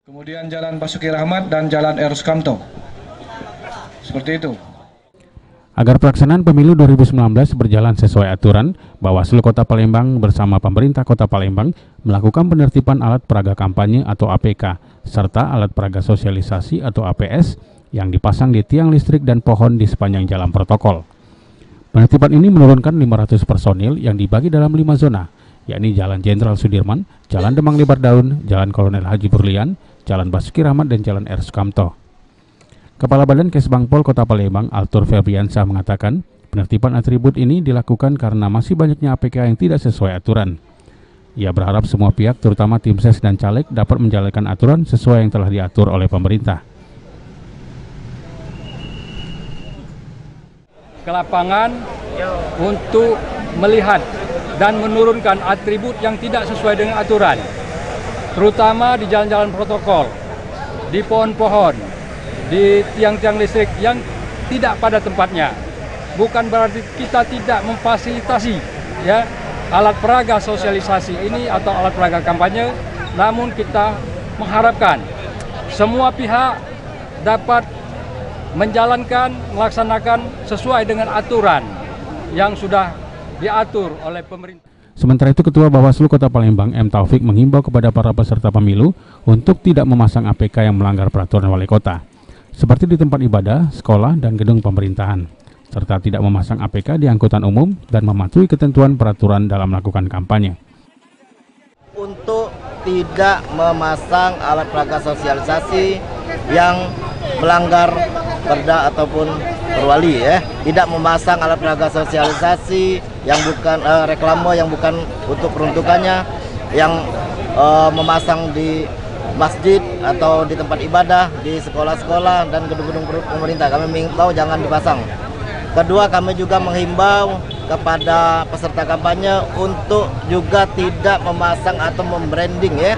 Kemudian Jalan Basuki Rahmat dan Jalan R. Sukamto. Seperti itu. Agar pelaksanaan pemilu 2019 berjalan sesuai aturan, Bawaslu Kota Palembang bersama pemerintah Kota Palembang melakukan penertiban alat peraga kampanye atau APK, serta alat peraga sosialisasi atau APS yang dipasang di tiang listrik dan pohon di sepanjang jalan protokol. Penertiban ini menurunkan 500 personil yang dibagi dalam 5 zona, yakni Jalan Jenderal Sudirman, Jalan Demang Lebar Daun, Jalan Kolonel Haji Burlian, Jalan Basuki Rahmat, dan Jalan R. Sukamto. Kepala Badan Kesbangpol Kota Palembang, Arthur Febriansyah, mengatakan penertiban atribut ini dilakukan karena masih banyaknya APK yang tidak sesuai aturan. Ia berharap semua pihak, terutama tim ses dan caleg, dapat menjalankan aturan sesuai yang telah diatur oleh pemerintah. Ke lapangan untuk melihat dan menurunkan atribut yang tidak sesuai dengan aturan, terutama di jalan-jalan protokol, di pohon-pohon, di tiang-tiang listrik yang tidak pada tempatnya. Bukan berarti kita tidak memfasilitasi ya alat peraga sosialisasi ini atau alat peraga kampanye, namun kita mengharapkan semua pihak dapat menjalankan, melaksanakan sesuai dengan aturan yang sudah diatur oleh pemerintah. Sementara itu, Ketua Bawaslu Kota Palembang, M. Taufik, menghimbau kepada para peserta pemilu untuk tidak memasang APK yang melanggar peraturan wali kota, seperti di tempat ibadah, sekolah, dan gedung pemerintahan, serta tidak memasang APK di angkutan umum dan mematuhi ketentuan peraturan dalam melakukan kampanye. Untuk tidak memasang alat peraga sosialisasi yang melanggar perda ataupun perwali ya, tidak memasang alat peraga sosialisasi yang bukan reklame yang bukan untuk peruntukannya, yang memasang di masjid atau di tempat ibadah, di sekolah-sekolah dan gedung-gedung pemerintah. Kami menghimbau jangan dipasang. Kedua, kami juga menghimbau kepada peserta kampanye untuk juga tidak memasang atau membranding ya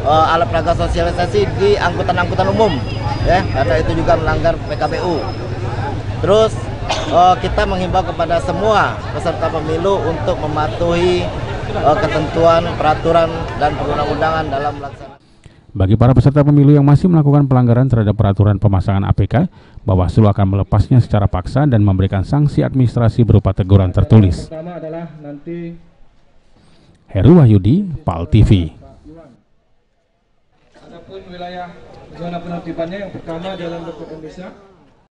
alat peraga sosialisasi di angkutan-angkutan umum ya, karena itu juga melanggar PKPU. Terus kita menghimbau kepada semua peserta pemilu untuk mematuhi ketentuan, peraturan dan perundang-undangan dalam melaksanakan. Bagi para peserta pemilu yang masih melakukan pelanggaran terhadap peraturan pemasangan APK, Bawaslu akan melepasnya secara paksa dan memberikan sanksi administrasi berupa teguran tertulis. Pertama adalah nanti Heru Wahyudi, PAL TV. adapun wilayah zona penertibannya yang pertama Jalan Dr. Indonesia.